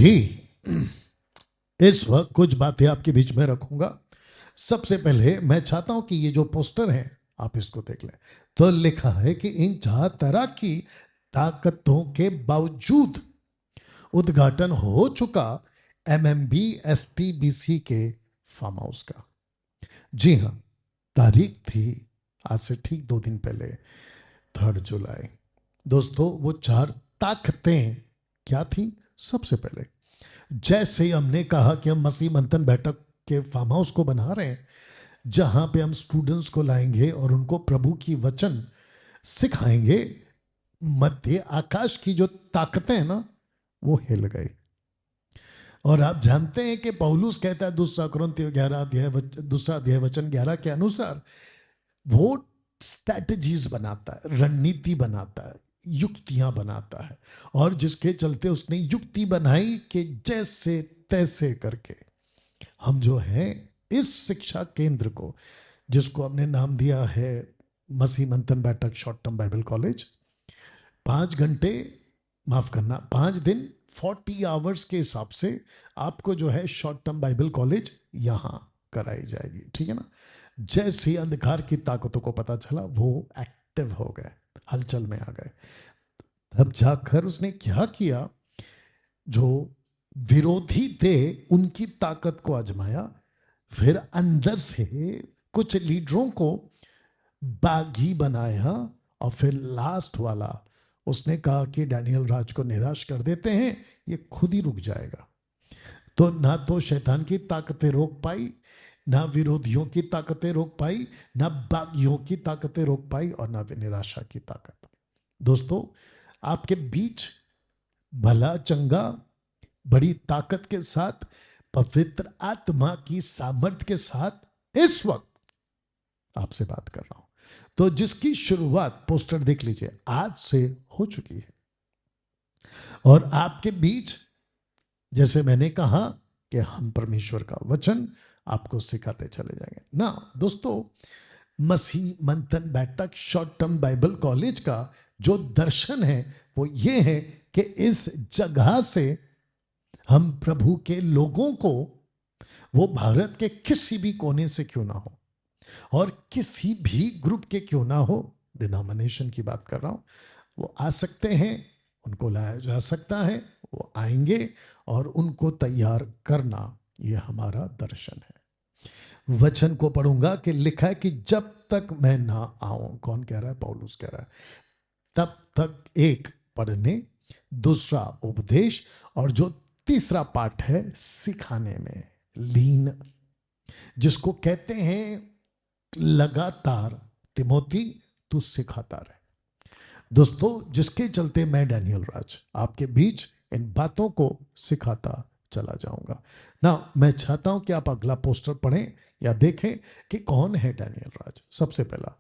भी इस वक्त कुछ बातें आपके बीच में रखूंगा। सबसे पहले मैं चाहता हूं कि ये जो पोस्टर है आप इसको देख लें। तो लिखा है कि इन 4 तरह की ताकतों के बावजूद उद्घाटन हो चुका एमएमबी एसटीबीसी के फार्म हाउस का। जी हाँ, तारीख थी आज से ठीक 2 दिन पहले, 3 जुलाई। दोस्तों, वो 4 ताकतें क्या थी? सबसे पहले, जैसे ही हमने कहा कि हम मसीह मंथन बैठक के फार्म हाउस को बना रहे हैं, जहां पे हम स्टूडेंट्स को लाएंगे और उनको प्रभु की वचन सिखाएंगे, मध्य आकाश की जो ताकतें हैं ना, वो हिल गई। और आप जानते हैं कि पौलुस कहता है दूसरा कुरिन्थियों 11 अध्याय के अनुसार वो स्ट्रैटेजीज बनाता है, रणनीति बनाता है, युक्तियां बनाता है। और जिसके चलते उसने युक्ति बनाई कि जैसे तैसे करके हम जो है इस शिक्षा केंद्र को, जिसको हमने नाम दिया है मसीह मंथन बैठक शॉर्ट टर्म बाइबल कॉलेज, 5 घंटे, माफ करना 5 दिन, 40 आवर्स के हिसाब से आपको जो है शॉर्ट टर्म बाइबल कॉलेज यहां कराई जाएगी। ठीक है ना? जैसे ही अंधकार की ताकतों को पता चला, वो एक्टिव हो गए, हलचल में आ गए। तब जाकर उसने क्या किया, जो विरोधी थे उनकी ताकत को आजमाया, फिर अंदर से कुछ लीडरों को बागी बनाया, और फिर लास्ट वाला उसने कहा कि डैनियल राज को निराश कर देते हैं, ये खुद ही रुक जाएगा। तो ना तो शैतान की ताकतें रोक पाई, ना विरोधियों की ताकतें रोक पाई, ना बागियों की ताकतें रोक पाई, और ना निराशा की ताकत। दोस्तों, आपके बीच भला चंगा बड़ी ताकत के साथ, पवित्र आत्मा की सामर्थ्य के साथ इस वक्त आपसे बात कर रहा हूं। तो जिसकी शुरुआत, पोस्टर देख लीजिए, आज से हो चुकी है। और आपके बीच, जैसे मैंने कहा कि हम परमेश्वर का वचन आपको सिखाते चले जाएंगे ना। दोस्तों, मसीह मंथन बैठक शॉर्ट टर्म बाइबल कॉलेज का जो दर्शन है वो ये है कि इस जगह से हम प्रभु के लोगों को, वो भारत के किसी भी कोने से क्यों ना हो और किसी भी ग्रुप के क्यों ना हो, डिनोमिनेशन की बात कर रहा हूं, वो आ सकते हैं, उनको लाया जा सकता है, वो आएंगे, और उनको तैयार करना, ये हमारा दर्शन है। वचन को पढ़ूंगा कि लिखा है कि जब तक मैं ना आऊं, कौन कह रहा है? पौलुस कह रहा है। तब तक एक, पढ़ने, दूसरा उपदेश, और जो तीसरा पार्ट है सिखाने में लीन, जिसको कहते हैं लगातार, तिमोथी तू सिखाता रहे। दोस्तों, जिसके चलते मैं डैनियल राज आपके बीच इन बातों को सिखाता चला जाऊंगा ना। मैं चाहता हूं कि आप अगला पोस्टर पढ़ें या देखें कि कौन है डैनियल राज। सबसे पहला,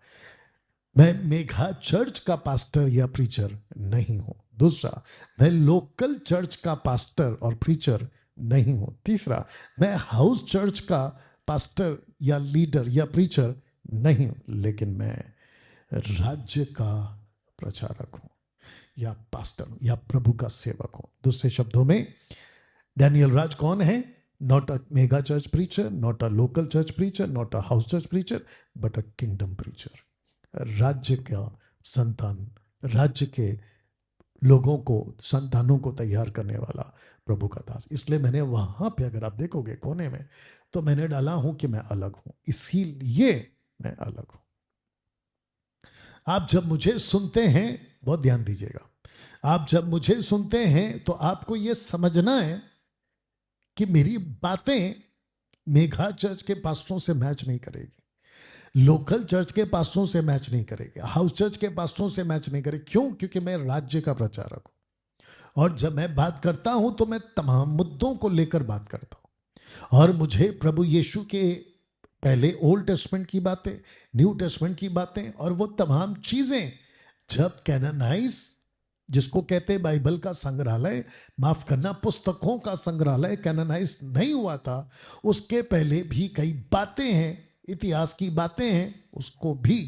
मैं मेघा चर्च का पास्टर या प्रीचर नहीं हूं। दूसरा, मैं लोकल चर्च का पास्टर और प्रीचर नहीं हूं। तीसरा, मैं हाउस चर्च का पास्टर या लीडर या प्रीचर नहीं हूं, लेकिन मैं राज्य का प्रचारक हूं, या पास्टर हूं, या प्रभु का सेवक हूं। दूसरे शब्दों में, डैनियल राज कौन है? Not a mega church preacher, not a local church preacher, not a house church preacher, but a kingdom preacher. राज्य का संतान, राज्य के लोगों को, संतानों को तैयार करने वाला प्रभु का दास। इसलिए मैंने वहां पे, अगर आप देखोगे कोने में, तो मैंने डाला हूं कि मैं अलग हूं, इसीलिए मैं अलग हूं। आप जब मुझे सुनते हैं, बहुत ध्यान दीजिएगा, आप जब मुझे सुनते हैं तो आपको यह समझना है कि मेरी बातें मेघा चर्च के पास्टरों से मैच नहीं करेगी, लोकल चर्च के पास्टरों से मैच नहीं करेगी, हाउस चर्च के पास्टरों से मैच नहीं करेगी। क्यों? क्योंकि मैं राज्य का प्रचारक हूं, और जब मैं बात करता हूं तो मैं तमाम मुद्दों को लेकर बात करता हूं। और मुझे प्रभु यीशु के पहले ओल्ड टेस्टमेंट की बातें, न्यू टेस्टमेंट की बातें, और वो तमाम चीजें जब कैनोनाइज, जिसको कहते हैं बाइबल का संग्रहालय, माफ करना पुस्तकों का संग्रहालय, कैनोनाइज नहीं हुआ था, उसके पहले भी कई बातें हैं, इतिहास की बातें हैं, उसको भी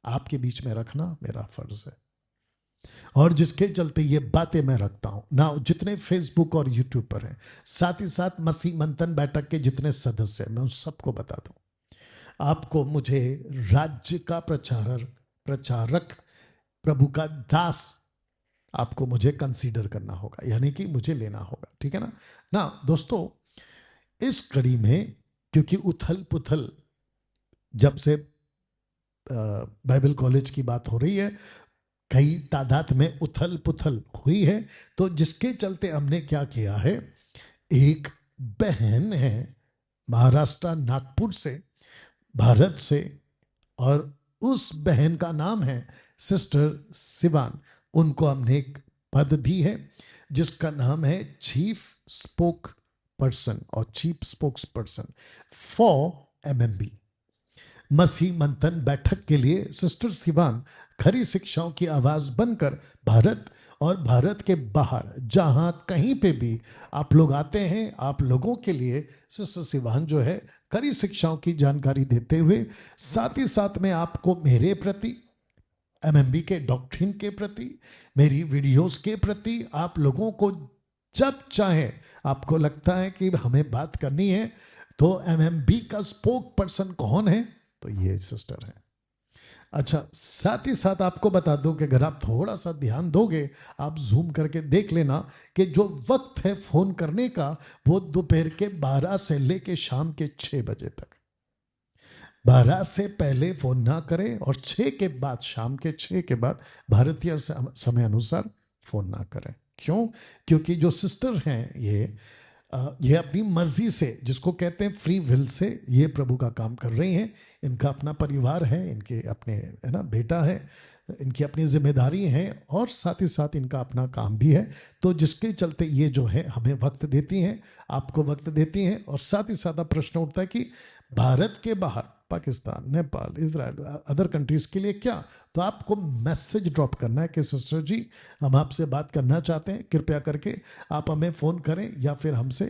आपके बीच में रखना मेरा फर्ज है। और जिसके चलते ये बातें मैं रखता हूं ना, जितने फेसबुक और यूट्यूब पर हैं, साथ ही साथ मसीह मंथन बैठक के जितने सदस्य हैं, मैं उन सबको बता दूं, आपको मुझे राज्य का प्रचारक प्रचारक प्रभु का दास आपको मुझे कंसीडर करना होगा, यानी कि मुझे लेना होगा, ठीक है ना। ना दोस्तों, इस कड़ी में क्योंकि उथल पुथल जब से बाइबल कॉलेज की बात हो रही है, कई तादाद में उथल पुथल हुई है, तो जिसके चलते हमने क्या किया है, एक बहन है महाराष्ट्र नागपुर से, भारत से, और उस बहन का नाम है सिस्टर सिवान। उनको हमने एक पद दी है जिसका नाम है चीफ स्पोक पर्सन और chief spokesperson for MMB, मसीह मंथन बैठक के लिए सिस्टर सिवान खरी शिक्षाओं की आवाज बनकर भारत और भारत के बाहर जहां कहीं पे भी आप लोग आते हैं, आप लोगों के लिए सिस्टर सिवान जो है खरी शिक्षाओं की जानकारी देते हुए, साथ ही साथ में आपको मेरे प्रति, एमएमबी के डॉक्ट्रिन के प्रति, मेरी वीडियोस के प्रति, आप लोगों को जब चाहे आपको लगता है कि हमें बात करनी है, तो एमएमबी का स्पोक पर्सन कौन है, तो ये सिस्टर है। अच्छा, साथ ही साथ आपको बता दूं कि अगर आप थोड़ा सा ध्यान दोगे, आप जूम करके देख लेना कि जो वक्त है फोन करने का, वो दोपहर के 12 से लेके शाम के 6 बजे तक। 12 से पहले फोन ना करें और 6 के बाद, शाम के 6 के बाद भारतीय समय अनुसार फोन ना करें। क्यों? क्योंकि जो सिस्टर हैं ये अपनी मर्जी से, जिसको कहते हैं फ्री विल से, ये प्रभु का काम कर रही हैं। इनका अपना परिवार है, इनके अपने, है ना, बेटा है, इनकी अपनी जिम्मेदारी है, और साथ ही साथ इनका अपना काम भी है। तो जिसके चलते ये जो है हमें वक्त देती हैं, आपको वक्त देती हैं। और साथ ही साथ प्रश्न उठता है कि भारत के बाहर Pakistan, Nepal, Israel, other countries के लिए क्या, तो आपको मैसेज ड्रॉप करना है कि सिस्टर जी, हम आपसे बात करना चाहते हैं, कृपया करके आप हमें फ़ोन करें या फिर हमसे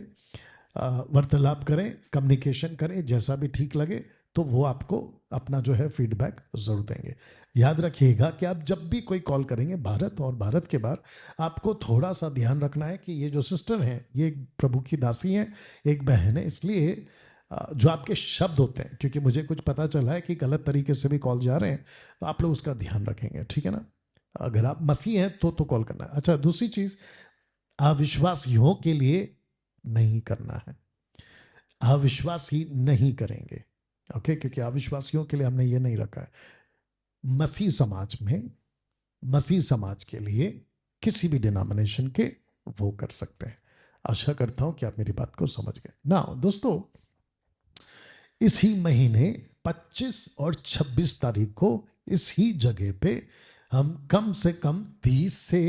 वार्तालाप करें, कम्युनिकेशन करें, जैसा भी ठीक लगे, तो वो आपको अपना जो है फीडबैक ज़रूर देंगे। याद रखिएगा कि आप जब भी कोई कॉल करेंगे भारत और भारत के बाहर, आपको थोड़ा सा ध्यान रखना है कि ये जो सिस्टर हैं, ये प्रभु की दासी हैं, एक बहन है, इसलिए जो आपके शब्द होते हैं, क्योंकि मुझे कुछ पता चला है कि गलत तरीके से भी कॉल जा रहे हैं, तो आप लोग उसका ध्यान रखेंगे, ठीक है ना। अगर आप मसीह हैं तो कॉल करना है। अच्छा, दूसरी चीज, अविश्वासियों के लिए नहीं करना है, अविश्वासी नहीं करेंगे, ओके, क्योंकि अविश्वासियों के लिए हमने ये नहीं रखा है। मसीह समाज में, मसीह समाज के लिए किसी भी डिनोमिनेशन के वो कर सकते हैं। आशा करता हूं कि आप मेरी बात को समझ गए ना। दोस्तों, इसी महीने 25 और 26 तारीख को इसी जगह पे हम कम से कम 30 से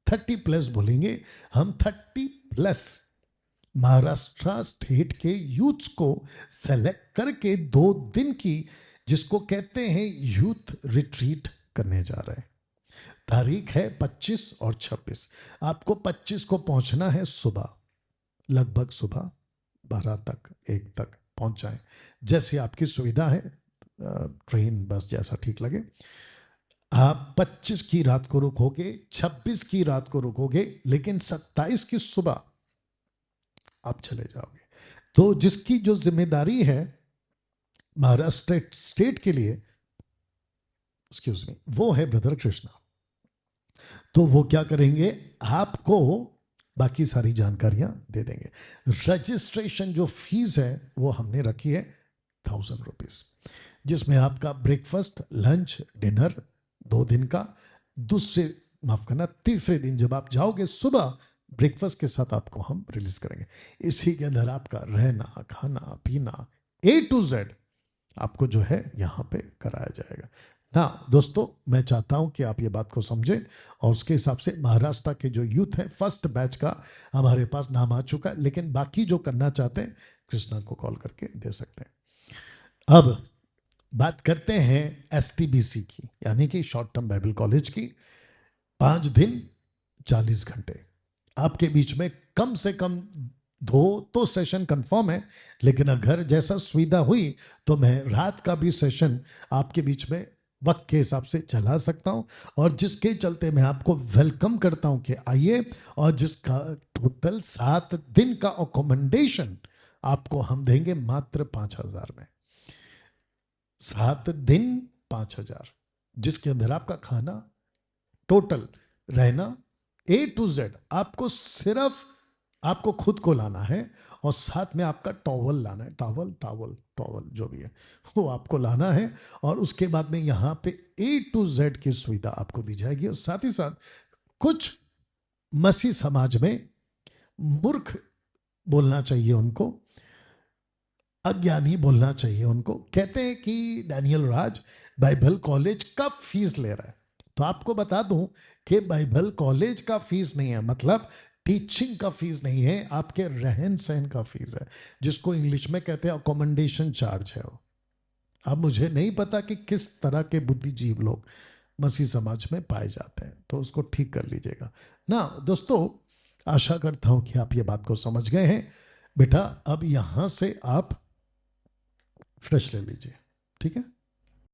30 प्लस बोलेंगे, हम 30 प्लस महाराष्ट्र स्टेट के यूथ्स को सेलेक्ट करके 2 दिन की, जिसको कहते हैं यूथ रिट्रीट, करने जा रहे हैं। तारीख है 25 और 26। आपको 25 को पहुंचना है सुबह, लगभग सुबह 12 तक, 1 तक पहुंच जाएं, जैसे आपकी सुविधा है, ट्रेन बस जैसा ठीक लगे। आप 25 की रात को रुकोगे, 26 की रात को रुकोगे, लेकिन 27 की सुबह आप चले जाओगे। तो जिसकी जो जिम्मेदारी है महाराष्ट्र स्टेट के लिए, एक्सक्यूज मी, वो है ब्रदर कृष्णा। तो वो क्या करेंगे, आपको बाकी सारी जानकारियां दे देंगे। रजिस्ट्रेशन जो फीस है वो हमने रखी है 1000 रुपीज, जिसमें आपका ब्रेकफास्ट, लंच, डिनर 2 दिन का, दूसरे, माफ करना, तीसरे दिन जब आप जाओगे सुबह, ब्रेकफास्ट के साथ आपको हम रिलीज करेंगे। इसी के अंदर आपका रहना, खाना, पीना, A to Z आपको जो है यहां पे कराया जाएगा ना। दोस्तों, मैं चाहता हूं कि आप ये बात को समझें, और उसके हिसाब से महाराष्ट्र के जो यूथ है, फर्स्ट बैच का हमारे पास नाम आ चुका है, लेकिन बाकी जो करना चाहते हैं कृष्णा को कॉल करके दे सकते हैं। अब बात करते हैं STBC की, यानी कि शॉर्ट टर्म बाइबल कॉलेज की। 5 दिन 40 घंटे आपके बीच में, कम से कम 2 तो सेशन कंफर्म है, लेकिन अगर जैसा सुविधा हुई तो मैं रात का भी सेशन आपके बीच में वक्त के हिसाब से चला सकता हूं, और जिसके चलते मैं आपको वेलकम करता हूं कि आइए, और जिसका टोटल 7 दिन का अकोमोडेशन आपको हम देंगे मात्र 5,000 में। 7 दिन 5,000, जिसके अंदर आपका खाना, टोटल रहना, A to Z, आपको सिर्फ आपको खुद को लाना है, और साथ में आपका टॉवल लाना है, टॉवल टॉवल टॉवल जो भी है वो आपको लाना है। और उसके बाद में यहाँ पे A to Z की सुविधा आपको दी जाएगी। और साथ ही साथ कुछ मसीह समाज में मूर्ख बोलना चाहिए उनको, अज्ञानी बोलना चाहिए उनको, कहते हैं कि डैनियल राज बाइबल कॉलेज का फीस ले रहा है। तो आपको बता दूं कि बाइबल कॉलेज का फीस नहीं है, मतलब टीचिंग का फीस नहीं है, आपके रहन सहन का फीस है, जिसको इंग्लिश में कहते हैं अकोमोडेशन चार्ज है वो। अब मुझे नहीं पता कि किस तरह के बुद्धिजीव लोग मसीह समाज में पाए जाते हैं, तो उसको ठीक कर लीजिएगा ना दोस्तों। आशा करता हूं कि आप ये बात को समझ गए हैं। बेटा अब यहां से आप फ्रेश ले लीजिए, ठीक है।